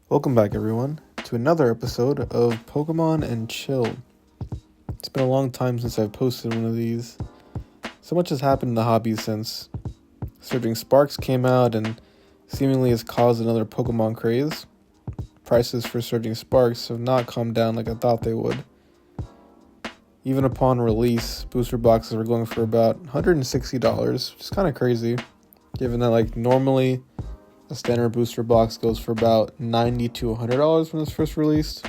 Welcome back, everyone, to another episode of Pokemon and Chill. It's been a long time since I've posted one of these. So much has happened in the hobby since Surging Sparks came out and seemingly has caused another Pokemon craze. Prices for Surging Sparks have not calmed down like I thought they would. Even upon release, booster boxes were going for about $160, which is kind of crazy, given that normally a standard booster box goes for about $90 to $100 when it's first released.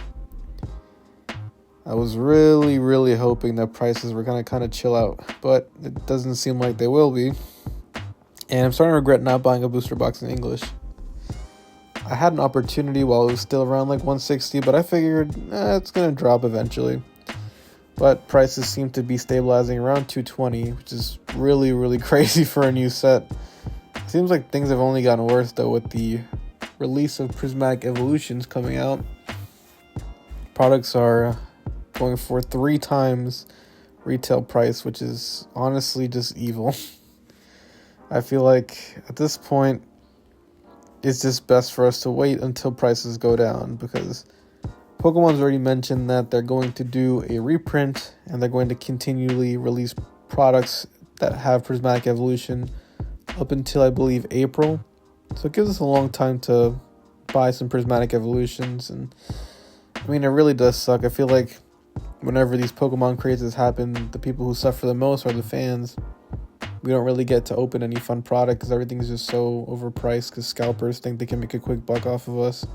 I was really hoping that prices were going to kind of chill out, but it doesn't seem like they will be. And I'm starting to regret not buying a booster box in English. I had an opportunity while it was still around $160, but I figured it's going to drop eventually. But prices seem to be stabilizing around $220, which is really crazy for a new set. Seems like things have only gotten worse though with the release of Prismatic Evolutions coming out. Products are going for 3 times retail price, which is honestly just evil. I feel like at this point it's just best for us to wait until prices go down, because Pokemon's already mentioned that they're going to do a reprint and they're going to continually release products that have Prismatic Evolution up until I believe April. So it gives us a long time to buy some Prismatic Evolutions, and I mean, it really does suck. I feel like whenever these Pokemon crazes happen, the people who suffer the most are the fans. We don't really get to open any fun product because everything's just so overpriced because scalpers think they can make a quick buck off of us.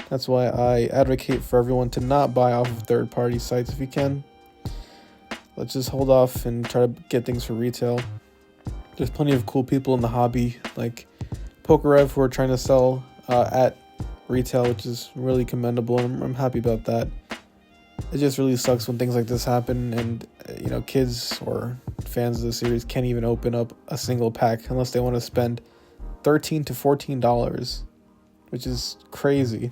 That's why I advocate for everyone to not buy off of third-party sites if you can. Let's just hold off and try to get things for retail. There's plenty of cool people in the hobby, like Pokerev, who are trying to sell at retail, which is really commendable, and I'm happy about that. It just really sucks when things like this happen, and kids or fans of the series can't even open up a single pack unless they want to spend $13 to $14, which is crazy.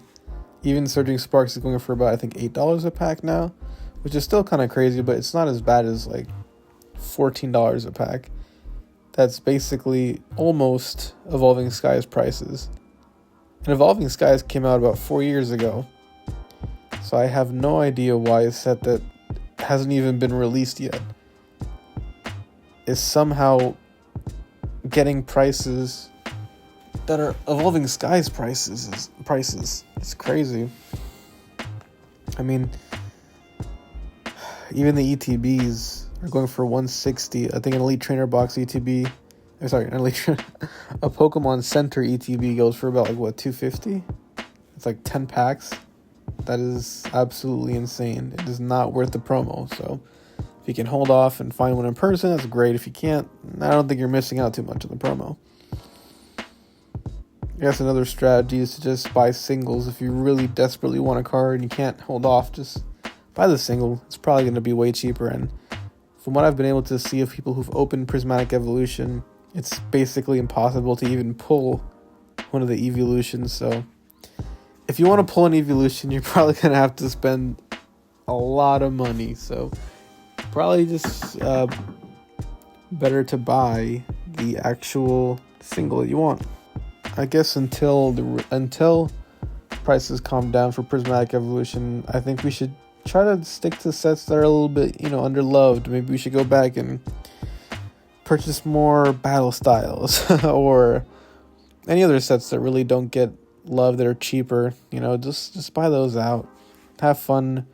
Even Surging Sparks is going for about, I think, $8 a pack now, which is still kind of crazy, but it's not as bad as $14 a pack. That's basically almost Evolving Skies prices. And Evolving Skies came out about 4 years ago. So I have no idea why a set that hasn't even been released yet is somehow getting prices that are Evolving Skies prices. It's crazy. I mean, even the ETBs are going for $160. I think an Elite Trainer box ETB, a Pokemon Center ETB goes for about $250. It's 10 packs. That is absolutely insane. It is not worth the promo. So if you can hold off and find one in person, that's great. If you can't, I don't think you're missing out too much on the promo. I guess another strategy is to just buy singles. If you really desperately want a card and you can't hold off, just buy the single. It's probably going to be way cheaper, and from what I've been able to see of people who've opened Prismatic Evolution, it's basically impossible to even pull one of the evolutions. So if you want to pull an evolution, you're probably going to have to spend a lot of money. So probably just better to buy the actual single that you want. I guess until prices calm down for Prismatic Evolution, I think we should try to stick to sets that are a little bit, underloved. Maybe we should go back and purchase more battle styles or any other sets that really don't get love that are cheaper. Just buy those out. Have fun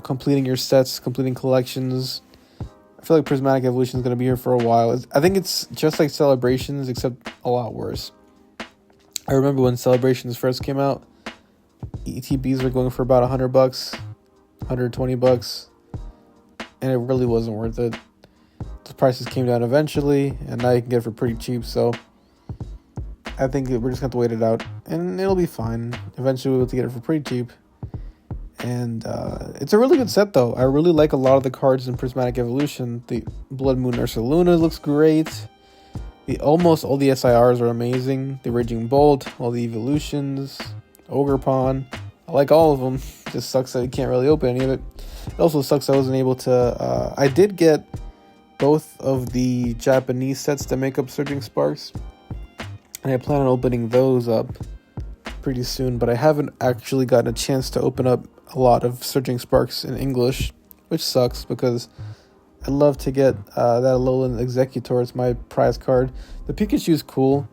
completing your sets, completing collections. I feel like Prismatic Evolution is going to be here for a while. I think it's just like Celebrations, except a lot worse. I remember when Celebrations first came out, ETBs were going for about $100, $120, and it really wasn't worth it. The prices came down eventually, and now you can get it for pretty cheap, so I think we're just going to have to wait it out, and it'll be fine. Eventually we'll be able to get it for pretty cheap. And it's a really good set, though. I really like a lot of the cards in Prismatic Evolution. The Blood Moon Ursaluna looks great. Almost all the SIRs are amazing. The Raging Bolt, all the evolutions, Ogerpon. I like all of them. It just sucks that you can't really open any of it. It also sucks I wasn't able to... I did get both of the Japanese sets that make up Surging Sparks, and I plan on opening those up pretty soon, but I haven't actually gotten a chance to open up a lot of Surging Sparks in English, which sucks because I'd love to get that Alolan Executor as my prize card. The Pikachu is cool,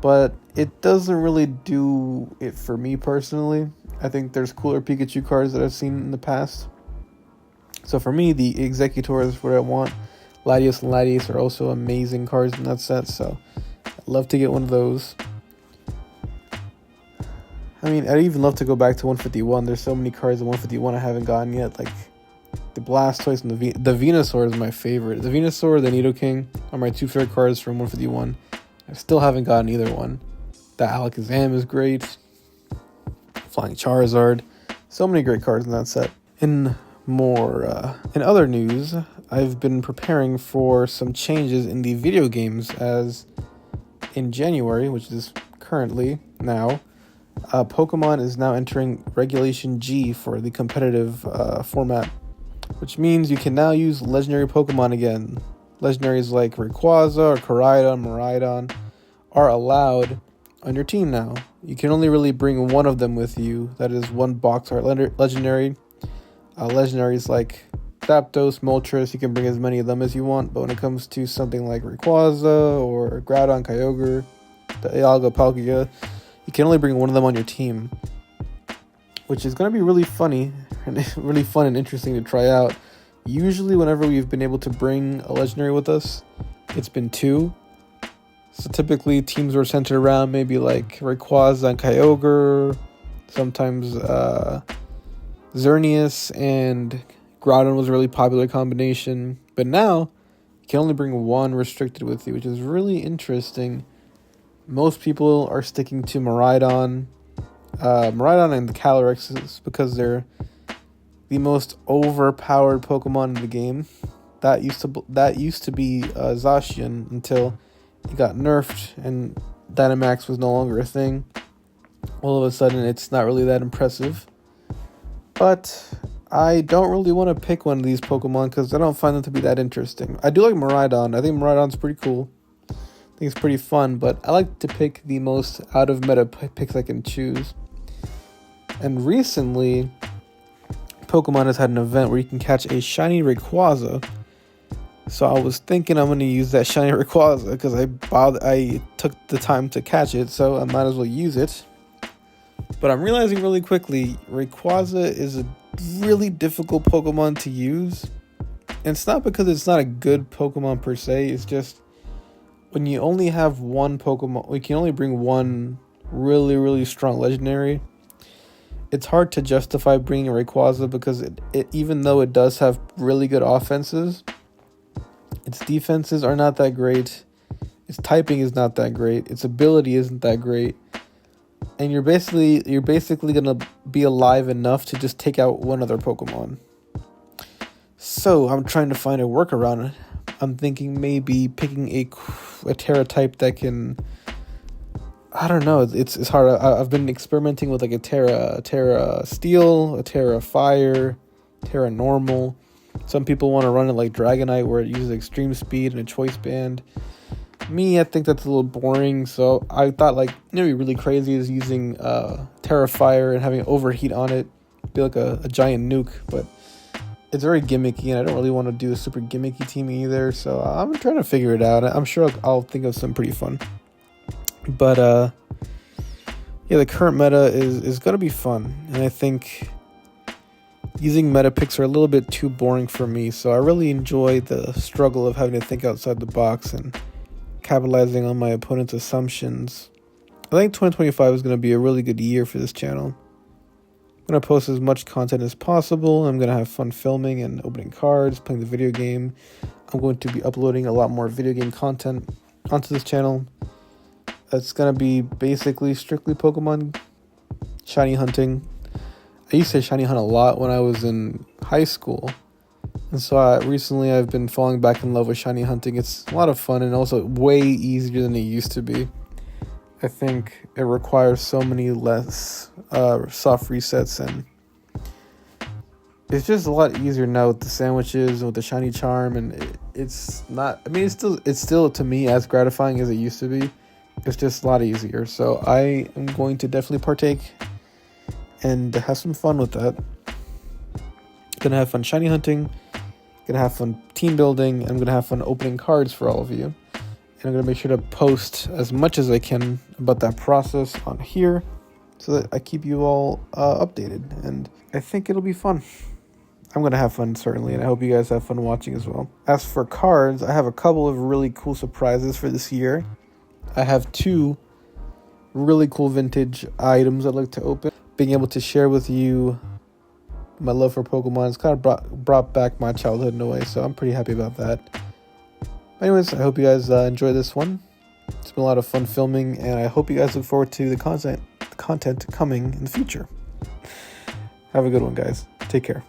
but it doesn't really do it for me personally. I think there's cooler Pikachu cards that I've seen in the past. So for me, the Executor is what I want. Latios and Latias are also amazing cards in that set, so I'd love to get one of those. I mean, I'd even love to go back to 151. There's so many cards in 151 I haven't gotten yet, like the Blastoise and the Venusaur is my favorite. The Venusaur, the Nidoking are my two favorite cards from 151. I still haven't gotten either one. The Alakazam is great. Flying Charizard. So many great cards in that set. In other news, I've been preparing for some changes in the video games, as in January, which is currently now, Pokemon is now entering Regulation G for the competitive format, which means you can now use legendary Pokemon again. Legendaries like Rayquaza or Koraidon, Miraidon are allowed on your team now. You can only really bring one of them with you. That is one box art legendary. Legendaries like Zapdos, Moltres, you can bring as many of them as you want, but when it comes to something like Rayquaza or Groudon, Kyogre, the Dialga, Palkia, you can only bring one of them on your team, which is going to be really funny and really fun and interesting to try out. Usually whenever we've been able to bring a legendary with us, it's been two. So typically teams were centered around maybe like Rayquaza and Kyogre, sometimes Xerneas and Groudon was a really popular combination. But now you can only bring one restricted with you, which is really interesting. Most people are sticking to Miraidon and the Calyrexes because they're the most overpowered Pokemon in the game. That used to be Zacian until it got nerfed and Dynamax was no longer a thing. All of a sudden, it's not really that impressive. But I don't really want to pick one of these Pokemon because I don't find them to be that interesting. I do like Miraidon. I think Miraidon's pretty cool. I think it's pretty fun, but I like to pick the most out-of-meta picks I can choose. And recently, Pokemon has had an event where you can catch a shiny Rayquaza. So I was thinking I'm going to use that shiny Rayquaza because I took the time to catch it, so I might as well use it. But I'm realizing really quickly, Rayquaza is a really difficult Pokemon to use. And it's not because it's not a good Pokemon per se, it's just when you only have one Pokemon, you can only bring one really, really strong legendary. It's hard to justify bringing Rayquaza because it even though it does have really good offenses, its defenses are not that great, its typing is not that great, its ability isn't that great, and you're basically gonna be alive enough to just take out one other Pokemon. So I'm trying to find a workaround. I'm thinking maybe picking a Terra type that can, I don't know, it's hard. I've been experimenting with like a Terra Steel, a Terra Fire, Terra Normal. Some people want to run it like Dragonite where it uses extreme speed and a choice band. Me, I think that's a little boring, so I thought like it'd be really crazy is using Terra Fire and having overheat on it, be like a giant nuke, but it's very gimmicky and I don't really want to do a super gimmicky team either, so I'm trying to figure it out. I'm sure I'll think of something pretty fun. But yeah, the current meta is going to be fun, and I think using meta picks are a little bit too boring for me, so I really enjoy the struggle of having to think outside the box and capitalizing on my opponent's assumptions. I think 2025 is going to be a really good year for this channel. I'm going to post as much content as possible. I'm going to have fun filming and opening cards, playing the video game. I'm going to be uploading a lot more video game content onto this channel. It's going to be basically strictly Pokemon shiny hunting. I used to shiny hunt a lot when I was in high school. And so recently I've been falling back in love with shiny hunting. It's a lot of fun and also way easier than it used to be. I think it requires so many less soft resets, and it's just a lot easier now with the sandwiches and with the shiny charm, and it's not, I mean, it's still to me as gratifying as it used to be. it's just a lot easier. So I am going to definitely partake and have some fun with that. Gonna have fun shiny hunting, gonna have fun team building, and I'm gonna have fun opening cards for all of you. And I'm gonna make sure to post as much as I can about that process on here so that I keep you all updated, and I think it'll be fun. I'm gonna have fun, certainly, and I hope you guys have fun watching as well. As for cards, I have a couple of really cool surprises for this year. I have 2 really cool vintage items I'd like to open. Being able to share with you my love for Pokemon has kind of brought back my childhood in a way, so I'm pretty happy about that. Anyways, I hope you guys enjoy this one. It's been a lot of fun filming, and I hope you guys look forward to the content coming in the future. Have a good one, guys. Take care.